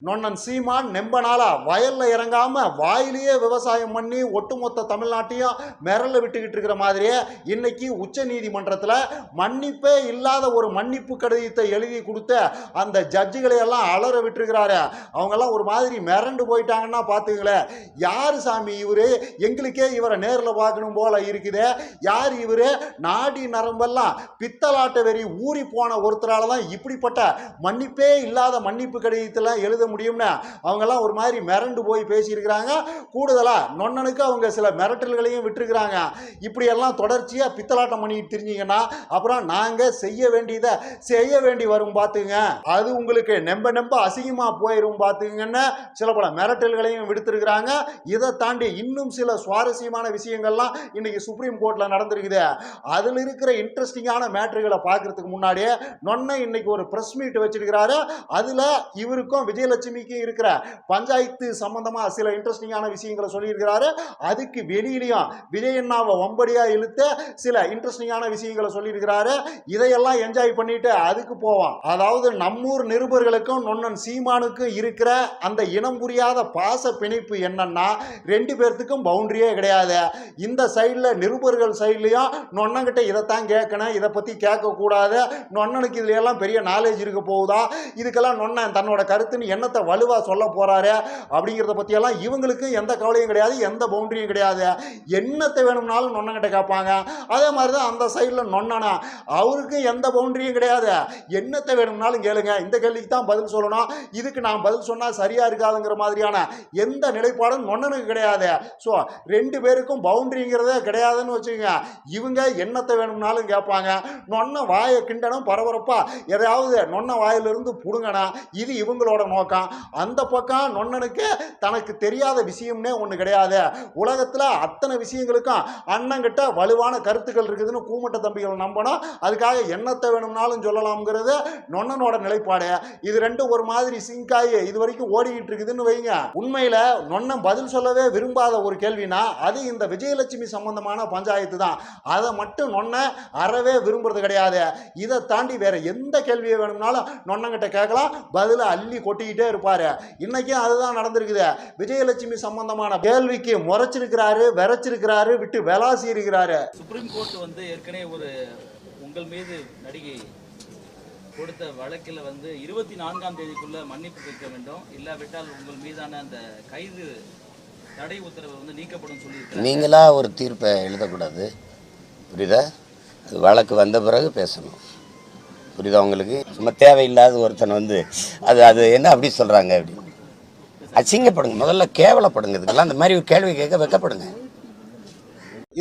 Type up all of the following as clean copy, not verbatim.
நொண்ணன் சீமான் நெம்ப நாளா வயல்ல இறங்காம வாயிலேயே விவசாயம் பண்ணி ஒட்டுமொத்த தமிழ்நாட்டையும் மிரள விட்டுக்கிட்டு இருக்கிற மாதிரியே இன்னைக்கு உச்ச நீதிமன்றத்தில் மன்னிப்பே இல்லாத ஒரு மன்னிப்பு கடிதத்தை எழுதி கொடுத்த அந்த ஜட்ஜுகளை எல்லாம் அலற விட்டுருக்கிறாரு. அவங்கெல்லாம் ஒரு மாதிரி மிரண்டு போயிட்டாங்கன்னா பார்த்துங்களேன். யார் சாமி இவரு? எங்களுக்கே இவரை நேரில் பார்க்கணும் போல இருக்குது. யார் இவரு? நாடி நரம்பெல்லாம் பித்தலாட்ட வெறி ஊறி போன ஒருத்தரால தான் இப்படிப்பட்ட மன்னிப்பே இல்லாத மன்னிப்பு கடிதத்தெல்லாம் எழுத முடியும்னு அவங்கெல்லாம் ஒரு மாதிரி மிரண்டு போய் பேசியிருக்கிறாங்க. கூடுதலா நொண்ணனுக்கு அவங்க சில மிரட்டல்களையும் விட்டுருக்கிறாங்க. இப்படியெல்லாம் தொடர்ச்சியா பித்தலாட்டம் பண்ணிட்டு தெரிஞ்சிங்கன்னா அப்புறம் நாங்க செய்ய வேண்டியதை செய்ய வேண்டி வரும் பார்த்துங்க. அது உங்களுக்கு நெம்ப அசிங்கமா போயிரும் பார்த்துங்கன்னு சில பல மிரட்டல்களையும் விடுத்திருக்கிறாங்க. இதை தாண்டி இன்னும் சில சுவாரஸ்யமான விஷயங்கள்லாம் இன்னைக்கு சுப்ரீம் கோர்ட்ல நடந்திருக்குது. அதுல இருக்கிற இன்ட்ரெஸ்டிங்கான மேட்டர்களை பார்க்கறதுக்கு முன்னாடியே நொண்ணை இன்னைக்கு ஒரு பிரஸ் மீட் வச்சிருக்கிறாரு. அதுல இவருக்கும் விஜயலட்சுமிக்கு இருக்கிற பஞ்சாயத்து சம்பந்தமா சில இன்ட்ரெஸ்டிங்கான விஷயங்களை சொல்லியிருக்கிறாரு. அதுக்கு வெளியிலையும் விஜய் அண்ணாவை வம்படியா இழுத்து சில இன்ட்ரெஸ்டிங்கான விஷயங்களை சொல்லியிருக்கிறாரு. இதையெல்லாம் என்ஜாய் பண்ணிட்டு அதுக்கு போவோம். அதாவது நம்மூர் நிருபர்களுக்கும் நொண்ணன் சீமானுக்கும் இருக்கிற அந்த இனம் புரியாத பாச பிணைப்பு என்னன்னா ரெண்டு பேர்த்துக்கும் பவுண்டரியே கிடையாது. இந்த சைட்ல நிருபர்கள் சைட்லயும் நொண்ணங்கிட்ட இதைத்தான் கேட்கணும், இதை பத்தி கேட்க கூடாது, நொண்ணனுக்கு இதுல எல்லாம் பெரிய நாலேஜ் இருக்க போகுதா, இதுக்கெல்லாம் நொண்ணன் தன்னோட கருத்துன்னு என்னத்தை வலுவா சொல்ல போறாரு அப்படிங்கிறத பத்தியெல்லாம் இவங்களுக்கு எந்த கவலையும் கிடையாது, எந்த பவுண்டரியும் கிடையாது. என்னத்தை வேணும்னாலும் நொண்ணங்கிட்ட கேட்பாங்க. அதே மாதிரிதான் அந்த சைட்ல நொண்ணனா அவருக்கு எந்த பவுண்டரியும் கிடையாது. என்னத்தை வேணும்னாலும் கேளுங்க, இந்த கேள்விக்கு தான் பதில் சொல்லணும், இதுக்கு நான் பதில் சொன்னா சரியா இருக்காதுங்கிற மாதிரியான எந்த நிலைப்பாடும் நொண்ணனுக்கு கிடையாது. ஸோ ரெண்டு பேருக்கும் பவுண்டரிங்கிறதே கிடையாதுன்னு வச்சுக்கோங்க. இவங்க என்னத்தை வேணும்னாலும் கேட்பாங்க. நொண்ண வாயை கிண்டனும் பரபரப்பா எதையாவது நொண்ண வாயிலிருந்து புடுங்கணும், இது இவங்களோட நோக்கம். அந்த பக்கம் நொண்ணனுக்கு தனக்கு தெரியாத விஷயம்னே ஒன்று கிடையாது. உலகத்தில் அத்தனை விஷயங்களுக்கும் அண்ணங்கிட்ட வலுவான கருத்துக்கள் இருக்குதுன்னு கூமட்ட தம்பிகள் நம்பணும். அதுக்காக என்னத்தை வேணும்னாலும் சொல்லலாம்ங்கிறது நொண்ணனோட நிலைப்பாடு. இது ரெண்டும் ஒரு மாதிரி சிங்காயி இது வரைக்கும் ஓடிக்கிட்டு இருக்குதுன்னு வைங்க. உண்மையில நொண்ணன் பதில் சொல்லவே விரும்பாத ஒரு கேள்வினா அது இந்த விஜயலட்சுமி சம்பந்தமான பஞ்சாயத்து தான். அதை மட்டும் நொண்ண அறவே விரும்புறது கிடையாது. இதை தாண்டி வேற எந்த கேள்வியை வேணும்னாலும் நொண்ணங்கிட்ட கேட்கலாம், பதில அள்ளி கொட்டிக்கிட்டே இருப்பாரு. இன்னைக்கும் அதுதான் நடந்திருக்குது. விஜயலட்சுமி சம்பந்தமான கேள்விக்கு முறைச்சிருக்கிறாரு, விரைச்சிருக்கிறாரு, விட்டு வெலாசி இருக்கிறாரு. சுப்ரீம் கோர்ட் வந்து ஏற்கனவே ஒரு உங்கள் மீது நடிகை கொடுத்த வழக்கில் வந்து 24ஆம் தேதிக்குள்ள மன்னிப்பு கேட்க வேண்டும், இல்லாவிட்டால் உங்கள் மீதான அந்த கைது தடை உத்தரவு வந்து நீக்கப்படும் சொல்லி நீங்களா ஒரு தீர்ப்பை எழுதக்கூடாது, புரியுதா? அது வழக்கு வந்த பிறகு பேசணும், புரியுதா உங்களுக்கு? சும்மா தேவையில்லாத ஒருத்தனை வந்து அது அது என்ன அப்படி சொல்கிறாங்க அப்படி அசிங்கப்படுங்க, முதல்ல கேவலப்படுங்க. இதுக்கெல்லாம் அந்த மாதிரி கேள்வி கேட்க வைக்கப்படுங்க.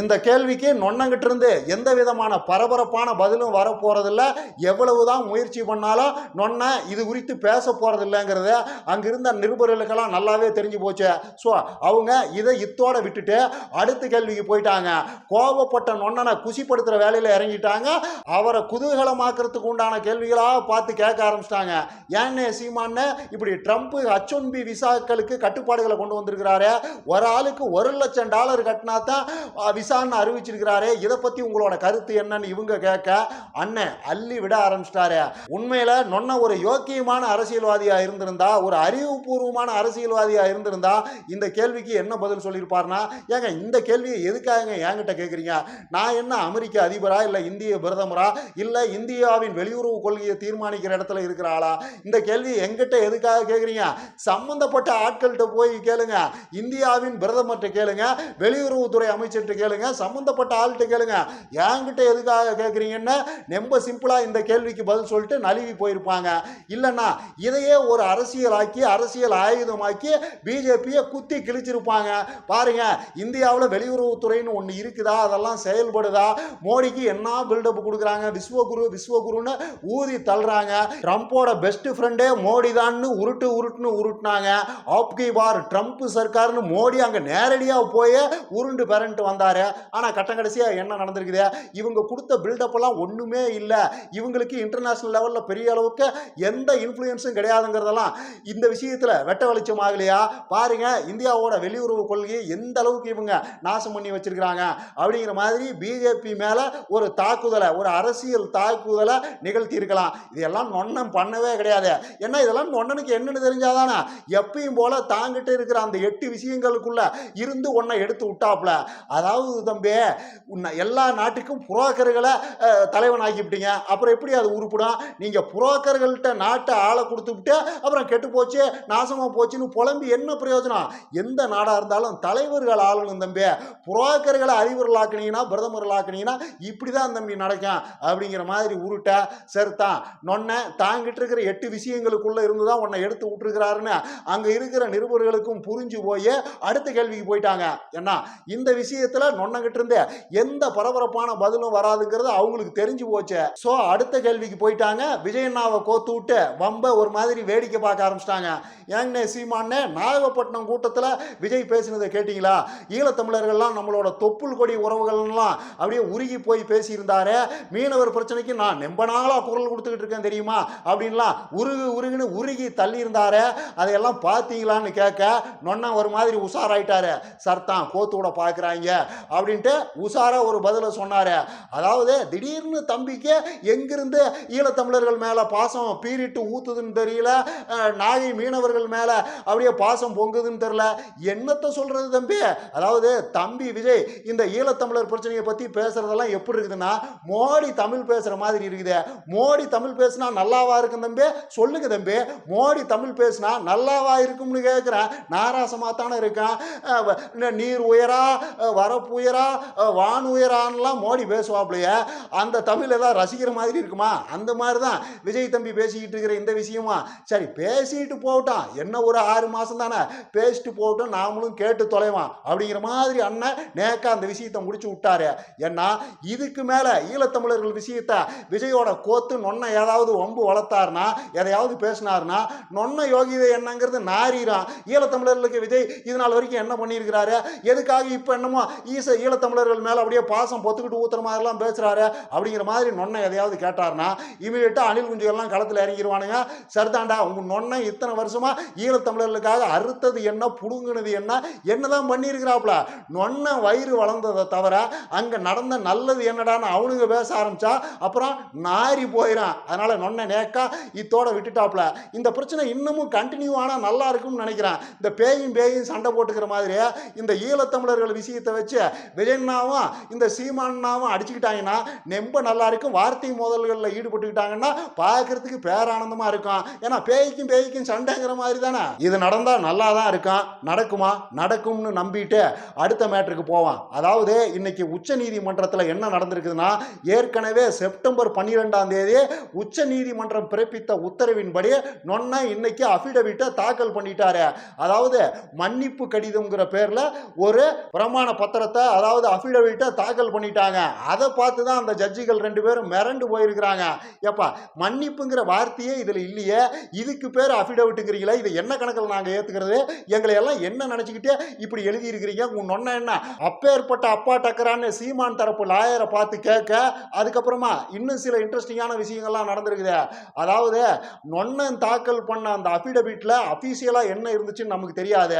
இந்த கேள்விக்கு நொண்ணங்கிட்ட இருந்து எந்த விதமான பரபரப்பான பதிலும் வரப்போறதில்ல. எவ்வளவுதான் முயற்சி பண்ணாலும் நொண்ண இது குறித்து பேச போறதில்லைங்கிறத அங்கிருந்த நிருபர்களுக்கெல்லாம் நல்லாவே தெரிஞ்சு போச்சு. ஸோ அவங்க இதை இத்தோட விட்டுட்டு அடுத்த கேள்விக்கு போயிட்டாங்க. கோபப்பட்ட நொண்ணனை குசிப்படுத்துற வேலையில இறங்கிட்டாங்க. அவரை குதூகலமாக்குறதுக்கு உண்டான கேள்விகளாக பார்த்து கேட்க ஆரம்பிச்சிட்டாங்க. ஏன்னே சீமான்னு இப்படி ட்ரம்ப் H1B விசாக்களுக்கு கட்டுப்பாடுகளை கொண்டு வந்திருக்கிறாரு, ஒரு ஆளுக்கு $1,00,000 கட்டினா தான் விசான்னு அறிவிச்சிருக்கிறாரு, இதை பத்தி உங்களோட கருத்து என்னன்னு இவங்க கேட்க அண்ணன் அள்ளி விட ஆரம்பிச்சிட்டாரு. உண்மையில நொண்ண ஒரு யோக்கியமான அரசியல்வாதியா இருந்திருந்தா, ஒரு அறிவுபூர்வமான அரசியல்வாதியா இருந்திருந்தா இந்த கேள்விக்கு என்ன பதில் சொல்லியிருப்பாருன்னா, ஏங்க இந்த கேள்வியை எதுக்காக என்கிட்ட கேட்குறீங்க? நான் என்ன அமெரிக்க அதிபரா, இல்லை இந்திய பிரதமரா, இல்லை இந்தியாவின் வெளியுறவு கொள்கையை தீர்மானிக்கிற இடத்துல இருக்கிற ஆளா? இந்த கேள்வி எங்கிட்ட எதுக்காக கேட்குறீங்க? சம்பந்தப்பட்ட ஆட்கள்கிட்ட போய் கேளுங்க, இந்தியாவின் பிரதமர்கிட்ட கேளுங்க, வெளியுறவுத்துறை அமைச்சர்கிட்ட கேளுங்க, சம்பந்தப்பட்ட ஆள்கிட்ட கேளுங்க. என்கிட்ட எதுக்காக கேட்குறீங்கன்னு ரொம்ப சிம்பிளா இந்த கேள்விக்கு பதில் சொல்லிட்டு நழுவி போயிருப்பாங்க. இல்லைன்னா இதையே ஒரு அரசியலாக்கி அரசியல் ஆயுதமாக்கி பிஜேபியை குத்தி கிழிச்சிருப்பாங்க. பாருங்க, இந்தியாவில் வெளியுறவுத்துறைன்னு ஒன்று இருக்குதா, அதெல்லாம் செயல்படுதா, மோடிக்கு என்ன பில்டப் கொடுக்குறாங்க, விஸ்வகுருன்னு ஊதி தள்ளுறாங்க. ட்ரம்போட பெஸ்ட் ஃப்ரெண்டே மோடி தான் உருட்டுன்னு உருட்டுனாங்க. ஆப்கி பார் ட்ரம்ப் சர்க்கார்னு மோடி அங்க நேரடியாக போய் உருண்டு பெறன்ட்டு வந்தாரு. சொன்னார். ஆனால் கட்டங்கடைசியாக என்ன நடந்திருக்குது, இவங்க கொடுத்த பில்டப் எல்லாம் ஒன்றுமே இல்லை, இவங்களுக்கு இன்டர்நேஷனல் லெவலில் பெரிய அளவுக்கு எந்த இன்ஃப்ளூயன்ஸும் கிடையாதுங்கிறதெல்லாம் இந்த விஷயத்தில் வெட்ட வெளிச்சம் ஆகலையா? பாருங்க, இந்தியாவோட வெளியுறவு கொள்கையை எந்த அளவுக்கு இவங்க நாசம் பண்ணி வச்சிருக்கிறாங்க அப்படிங்கிற மாதிரி பிஜேபி மேலே ஒரு தாக்குதலை, ஒரு அரசியல் தாக்குதலை நிகழ்த்தி இருக்கலாம். இதெல்லாம் நொண்ணன் பண்ணவே கிடையாது. ஏன்னா இதெல்லாம் நொண்ணனுக்கு என்னன்னு தெரிஞ்சாதானே எப்பயும் போல தாங்கிட்டு இருக்கிற அந்த 8 விஷயங்களுக்குள்ள இருந்து ஒன்றை எடுத்து விட்டாப்ல. அதாவது தம்பி, எல்லா நாட்டுக்கும் புரோக்கர்களை தலைவன் ஆக்கிவிட்டீங்க, அப்புறம் எப்படி அது உருப்பிடும்? நீங்க புரோக்கர்கள்ட்ட நாட்டை ஆளை கொடுத்துவிட்டு அப்புறம் கெட்டு போச்சு, நாசமா போச்சுன்னு புலம்பி என்ன பிரயோஜனம்? எந்த நாடா இருந்தாலும் தலைவர்கள் ஆளணும் தம்பி. புரோக்கர்களை அதிபர்களாக்குனீங்கன்னா, பிரதமர்களாக்குனீங்கன்னா இப்படிதான் தம்பி நடக்கும் அப்படிங்கிற மாதிரி உருட்ட சேர்த்தான் நொன்ன தாங்கிட்டு இருக்கிற 8 விஷயங்களுக்குள்ள இருந்துதான் உன்னை எடுத்து விட்டுருக்கிறாருன்னு அங்க இருக்கிற நிருபர்களுக்கும் புரிஞ்சு போய் அடுத்த கேள்விக்கு போயிட்டாங்க. ஏன்னா இந்த விஷயத்துல நொன்னங்கிட்டு இருந்து எந்த பரபரப்பான பதிலும் வராதுங்கிறது அவங்களுக்கு தெரிஞ்சு போச்சு. சோ அடுத்த கேள்விக்கு போயிட்டாங்க. விஜயண்ணாவை கோத்து விட்டு வம்ப ஒரு மாதிரி வேடிக்கை பார்க்க ஆரம்பிச்சிட்டாங்க. ஏங்கண்ணே சீமானே, நாகப்பட்டினம் கூட்டத்தில் விஜய் பேசினதை கேட்டீங்களா? ஈழத்தமிழர்கள்லாம் நம்மளோட தொப்புள் கொடி உறவுகள்லாம் அப்படியே உருகி போய் பேசியிருந்தாரு. மீனவர் பிரச்சனைக்கு நான் நெம்ப நாளா குரல் கொடுத்துக்கிட்டு இருக்கேன் தெரியுமா அப்படின்லாம் உருகுன்னு உருகி தள்ளி இருந்தாரு. அதையெல்லாம் பார்த்தீங்களான்னு கேட்க நொன்ன ஒரு மாதிரி உஷாராயிட்டாரு. சர்தான் கோத்து விட பார்க்குறாங்க அப்படின்ட்டு உஷாரா ஒரு பதிலை சொன்னாரு. அதாவது திடீர்னு தம்பிக்கு எங்கிருந்து ஈழத்தமிழர்கள் மேல பாசம் பீரிட்டு ஊத்துதுன்னு தெரியல, நாகை மீனவர்கள் மேல அப்படியே பாசம் பொங்குதுன்னு தெரியல. என்னத்தை சொல்றது தம்பி? அதாவது தம்பி விஜய் இந்த ஈழத்தமிழர் பிரச்சனையை பத்தி பேசுறதெல்லாம் எப்படி இருக்குதுன்னா, மோடி தமிழ் பேசுற மாதிரி இருக்குது. மோடி தமிழ் பேசினா நல்லாவா இருக்கும் தம்பி? சொல்லுங்க தம்பி, மோடி தமிழ் பேசினா நல்லாவா இருக்கும்னு கேட்கிறேன். நாராசமா தானே இருக்கான். நீர் உயரா, வரப்பு உயரா, வான் உயரான்லாம் மோடி பேசுவாப்லையே, அந்த தமிழ் ஏதாவது ரசிக்கிற மாதிரி இருக்குமா? அந்த மாதிரி தான் விஜய் தம்பி பேசிக்கிட்டு இருக்கிற இந்த விஷயமா. சரி பேசிட்டு போகட்டும், என்ன ஒரு 6 மாசம் தானே, பேசிட்டு போகட்டும், நாமளும் கேட்டு தொலைவான் அப்படிங்கிற மாதிரி அண்ணன் நேக்கா அந்த விஷயத்தை முடிச்சு விட்டாரு. ஏன்னா இதுக்கு மேல ஈழத்தமிழர்கள் விஷயத்தை விஜயோட கோத்து நொன்ன ஏதாவது வம்பு வளர்த்தாருனா, எதையாவது பேசினாருன்னா நொன்ன யோகிதை என்னங்கிறது நாரிறான். ஈழத்தமிழர்களுக்கு விஜய் இது நாள் வரைக்கும் என்ன பண்ணியிருக்கிறாரு? எதுக்காக இப்போ என்னமோ ஈழத்தமிழர்கள் மேல அப்படியே பாசம் பொத்துக்கிட்டு ஊத்துற மாதிரிலாம் பேசுறாரு அப்படிங்கிற மாதிரி நொன்ன எதையாவது கேட்டாருன்னா இமீடியட்டா அணில் குஞ்சுகள்லாம் களத்தில் இறங்கிடுவானுங்க. சரிதாண்டா, உங்க நொன்ன இத்தனை வருஷமா ஈழத்தமிழர்களுக்காக அறுத்தது என்ன, புடுங்குனது என்ன, என்னதான் பண்ணியிருக்கிறாப்ல. நொன்ன வயிறு வளர்ந்ததை தவிர அங்க நடந்த நல்லது என்னடான்னு அவனுங்க பேச ஆரம்பிச்சா அப்புறம் நாரி போயிடான். அதனால நொன்ன நேக்கா இத்தோட விட்டுட்டாப்ல. இந்த பிரச்சனை இன்னமும் கண்டினியூ ஆனா நல்லா இருக்கும்னு நினைக்கிறேன். இந்த பேயும் சண்டை போட்டுக்கிற மாதிரி இந்த ஈழத்தமிழர்கள் விஷயத்தை வச்சு விஜயண்ணாவும் இந்த சீமானாவும் அடிச்சுக்கிட்டாங்கன்னா நெம்ப நல்லா இருக்கும். வார்த்தை மோதல்களில் ஈடுபட்டுக்கிட்டாங்கன்னா பார்க்கறதுக்கு பேரானந்தமா இருக்கும். ஏன்னா பேய்க்கும் சண்டைங்கிற மாதிரி தானே. இது நடந்தா நல்லா தான் இருக்கும். நடக்குமா? நடக்கும்னு நம்பிட்டு அடுத்த மேட்டருக்கு போவான். அதாவது இன்னைக்கு உச்ச நீதிமன்றத்தில் என்ன நடந்திருக்குதுன்னா, ஏற்கனவே செப்டம்பர் 12ஆம் தேதி உச்ச நீதிமன்றம் பிறப்பித்த உத்தரவின்படி நொன்ன இன்னைக்கு அபிடவிட்டை தாக்கல் பண்ணிட்டாரு. அதாவது மன்னிப்பு கடிதம்ங்கிற பேர்ல ஒரு பிரமாண பத்திரத்தை, அதாவது அபிடவிட்டை தாக்கல் பண்ணிட்டாங்க. அதை பார்த்து தான் அந்த ஜட்ஜிகள் 2 பேரும் மிரண்டு போயிருக்கிறாங்க. ஏப்பா, மன்னிப்புங்கிற வார்த்தையே இதுல இல்லையே, இதுக்கு பேர் அபிடவிட்டுங்கிறீங்களா? இது என்ன கணக்கில் நாங்க ஏத்துக்கிறது? எங்களை எல்லாம் என்ன நினைச்சுக்கிட்டு இப்படி எழுதி இருக்கிறீங்க? உன் நொன்ன என்ன அப்பேற்பட்ட அப்பா டக்கரான்னு சீமான் தரப்பு லாயரை பார்த்து கேட்க, அதுக்கப்புறமா இன்னும் சில இன்ட்ரெஸ்டிங்கான விஷயங்கள்லாம் நடந்திருக்குது. அதாவது நொன்னன் தாக்கல் பண்ண அந்த அபிடவிட்ல அபிஷியலா என்ன இருந்துச்சுன்னு நமக்கு தெரியாது.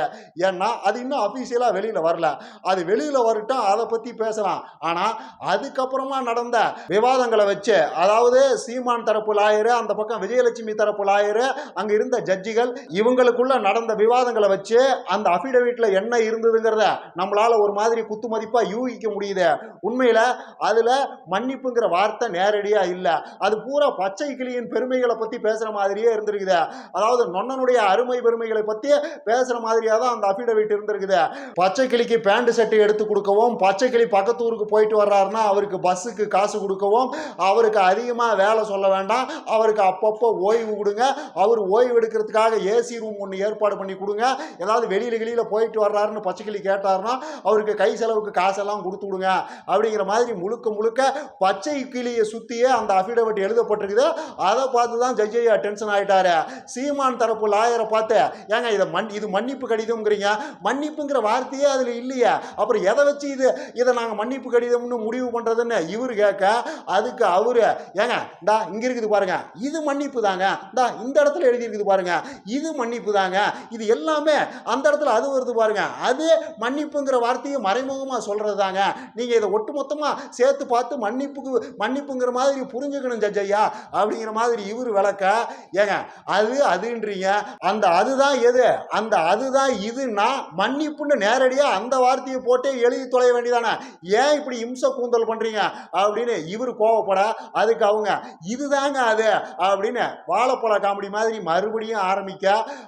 ஏன்னா அது இன்னும் அபிஷியலா வெளியில வரல. அது வெளியில வரட்டும், அதை பத்தி பேசலாம். ஆனா அதுக்கப்புறமா நடந்த விவாதங்களை வச்சு, அதாவது சீமான் தரப்பு லாயரு, அந்த பக்கம் விஜயலட்சுமி தரப்பு லாயரு, அங்க இருந்த ஜட்ஜிகள், இவங்களுக்குள்ள நடந்த விவாதங்களை வச்சு அந்த அபிடவிட்ல என்ன இருந்ததுங்கிறத நம்மளால ஒரு மாதிரி குத்து மதிப்பா யூகிக்க முடியுது. உண்மையில அதுல மன்னிப்புங்கிற வார்த்தை நேரடியா இல்ல. அது பூரா பச்சை கிளியின் பெருமைகளை பத்தி பேசுற மாதிரியே இருந்திருக்குது. அதாவது நொன்னனுடைய அருமை பெருமைகளை பத்தி பேசுற மாதிரியா தான் அந்த அபிடவிட் இருந்திருக்குது. பச்சை கிளிக்கு பேண்ட் செட்டு எடுத்து கொடுக்கவும், பச்சை கிளி பக்கத்து ஊருக்கு போயிட்டு வர்றாருன்னா அவருக்கு பஸ்ஸுக்கு காசு கொடுக்கவும், அவருக்கு அதிகமா வேலை சொல்ல வேண்டாம், அவருக்கு அப்பப்போ ஓய்வு கொடுங்க, அவர் ஓய்வு எடுக்கிறதுக்காக ஏசி ரூம் ஒன்று ஏற்பாடு பண்ணி கொடுங்க, ஏதாவது வெளியில போயிட்டு வர்றாருன்னு பச்சை கிளி கேட்டாருன்னா அவருக்கு கை செலவுக்கு காசெல்லாம் கொடுத்து விடுங்க அப்படிங்கிற மாதிரி முழுக்க பச்சை கிளியை சுத்தியே அந்த அபிடவிட் எழுதப்பட்டிருக்குது. அதை பார்த்து தான் ஜட்ஜ் ஐயா டென்ஷன் ஆயிட்டாரு. சீமான் தரப்பு லாயரை பார்த்து, ஏங்க இது மன்னிப்பு கடிதம்ங்கிறீங்க, மன்னிப்புங்கிற வார்த்தையே அதுல இல்லையா, அப்புறம் எதை வச்சு இதை நாங்கள் மன்னிப்பு கடிதம்னு முடிவு பண்ணுறதுன்னு இவர் கேட்க, அதுக்கு அவரு ஏங்க இந்தா இங்கே இருக்குது பாருங்க, இது மன்னிப்பு தாங்க, இந்தா இந்த இடத்துல எழுதியிருக்குது பாருங்க, இது மன்னிப்பு தாங்க, இது எல்லாமே அந்த இடத்துல அது வருது பாருங்க, அது மன்னிப்புங்கிற வார்த்தையை மறைமுகமாக சொல்கிறது தாங்க, நீங்கள் இதை ஒட்டுமொத்தமாக சேர்த்து பார்த்து மன்னிப்புங்கிற மாதிரி புரிஞ்சுக்கணும் ஜட்ஜ் ஐயா அப்படிங்கிற மாதிரி இவர் விளக்க, ஏங்க அதுன்றீங்க, அந்த அதுதான் எது, அந்த அதுதான் இதுன்னா மன்னிப்புன்னு நேரடியாக அந்த வார்த்தையை போட்டே எழுதி தொலைய வேண்டியதானே, ஏன் இப்படி இம்சை கூந்தல் பண்றீங்க அப்படின்னு இவர் கோவப்பட, அதுக்கு அவங்க இதுதாங்க அது அப்படின்னு வாழைப்பழ காமெடி மாதிரி மறுபடியும் ஆரம்பிக்க,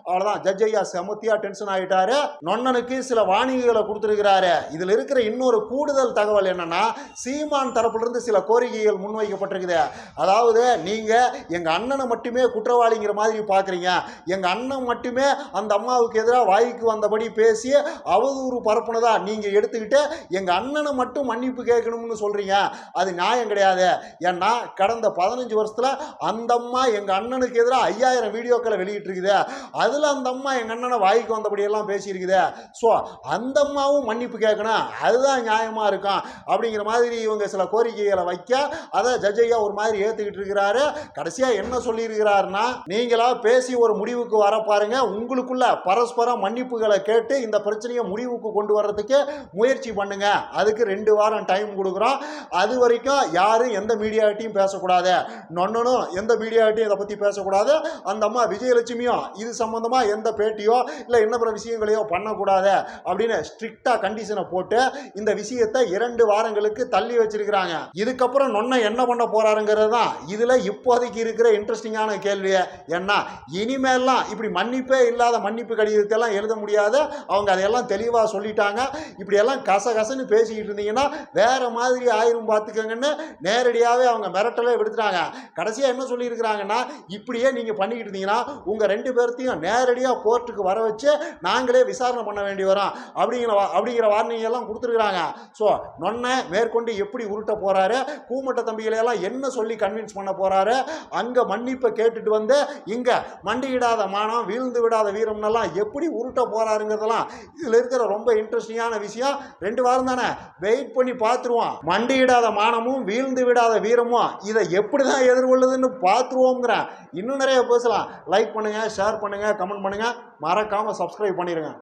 அவ்வளவுதான் ஜட்ஜ் ஐயா செமத்தியா டென்ஷன் ஆகிட்டாரு. நொன்னனுக்கு சில வாணிகளை கொடுத்துருக்கிறாரு. இதுல இருக்கிற இன்னொரு கூடுதல் தகவல் என்னன்னா, சீமான் தரப்புல இருந்து சில கோரிக்கைகள் முன்வைக்கப்பட்டிருக்குது. அதாவது நீங்க எங்க அண்ணனை மட்டுமே குற்றவாளிங்கிற மாதிரி பாக்குறீங்க, எங்க அண்ணன் மட்டுமே அந்த அம்மாவுக்கு எதிராக வாய்க்கு வந்தபடி பேசி அவதூறு பரப்புனதா நீங்க எடுத்துக்கிட்டு எங்க அண்ணனை மட்டும் மன்னிப்பு கேட்கணும்னு சொல்றீங்க, அது நியாயம் கிடையாது. ஏன்னா கடந்த 15 வருஷத்துல அந்த அம்மா எங்க அண்ணனுக்கு எதிராக 5000 வீடியோக்களை வெளியிட்டு இருக்குது, அதுல அந்த அம்மா எங்க அண்ணனை வாய்க்கு வந்தபடி எல்லாம் பேசியிருக்குது. ஸோ அந்த அம்மாவும் மன்னிப்பு கேட்கணும், அதுதான் நியாயமா இருக்கும் அப்படிங்கிற மாதிரி இவங்க சில கோரிக்கைகளை வைக்க, அதை ஜட்ஜ் ஐயா ஒரு மாதிரி ஏத்துக்கிட்டு இருக்கிறாரு. கடைசியா என்ன சொல்லி இருக்கிறாருன்னா, நீங்களா பேசி ஒரு முடிவுக்கு வர பாருங்க, உங்களுக்குள்ள பரஸ்பரம் மன்னிப்புகளை கேட்டு இந்த பிரச்சனையை முடிவுக்கு கொண்டு வர்றதுக்கு முயற்சி பண்ணுங்க, அதுக்கு 2 வாரம் டைம் கொடுக்குறோம், அது வரைக்கும் யாரும் எந்த மீடியாட்டையும் பேசக்கூடாது, நொன்னனும் எந்த மீடியாட்டையும் இதை பற்றி பேசக்கூடாது, அந்த அம்மா விஜயலட்சுமியும் இது சம்பந்தமா எந்த பேட்டியோ இல்லை என்ன பிற விஷயங்களையோ பண்ணக்கூடாது அப்படின்னு ஸ்ட்ரிக்டா கண்டிஷனை போட்டு இந்த விஷயத்தை 2 வாரங்களுக்கு தள்ளி வச்சிருக்கிறாங்க. இதுக்கப்புறம் நொன்ன என்ன பண்ண போறாருங்கிறது தான் இதுல இப்போதைக்கு இருக்கிற இன்ட்ரெஸ்டிங்கான கேள்வி. ஏன்னா இனிமேல்லாம் இப்படி மன்னிப்பே இல்லாத மன்னிப்பு கடிதத்தை எல்லாம் எழுத முடியாது, அவங்க அதையெல்லாம் தெளிவா சொல்லிட்டாங்க. இப்படி எல்லாம் கசகசன்னு பேசிக்கிட்டு இருந்தீங்கன்னா வேற மாதிரி ஆயிரும் பார்த்துக்கங்கன்னு நேரடியாகவே அவங்க மிரட்டலே விடுத்துட்டாங்க. கடைசியாக என்ன சொல்லியிருக்கிறாங்கன்னா, இப்படியே நீங்கள் பண்ணிக்கிட்டு இருந்தீங்கன்னா உங்கள் 2 பேர்த்தையும் நேரடியாக கோர்ட்டுக்கு வர வச்சு நாங்களே விசாரணை பண்ண வேண்டி வரோம் அப்படிங்கிற வார்னிங் எல்லாம் கொடுத்துருக்குறாங்க. ஸோ நொன்னை மேற்கொண்டு எப்படி உருட்ட போகிறாரு, கூமட்ட தம்பிகளையெல்லாம் என்ன சொல்லி கன்வின்ஸ் பண்ண போகிறாரு, அங்கே மன்னிப்பை கேட்டுட்டு வந்து இங்கே மண்டியிடாத மானம் வீழ்ந்து விடாத வீரம்னெல்லாம் எப்படி உருட்ட போகிறாருங்கிறதெல்லாம் இதில் இருக்கிற ரொம்ப இன்ட்ரெஸ்டிங்கான விஷயம். 2 வாரம் தானே, வெயிட் பண்ணி பார்த்துருவோம். மண்டியிடாத மானமும் வீழ்ந்து விடாத வீரமும் இதை எப்படி தான் எதிர்கொள்ளுதுன்னு பார்த்துருவோங்கிறேன். இன்னும் நிறைய பேசலாம். லைக் பண்ணுங்க, ஷேர் பண்ணுங்க, கமெண்ட் பண்ணுங்க, மறக்காம சப்ஸ்கிரைப் பண்ணிடுங்க.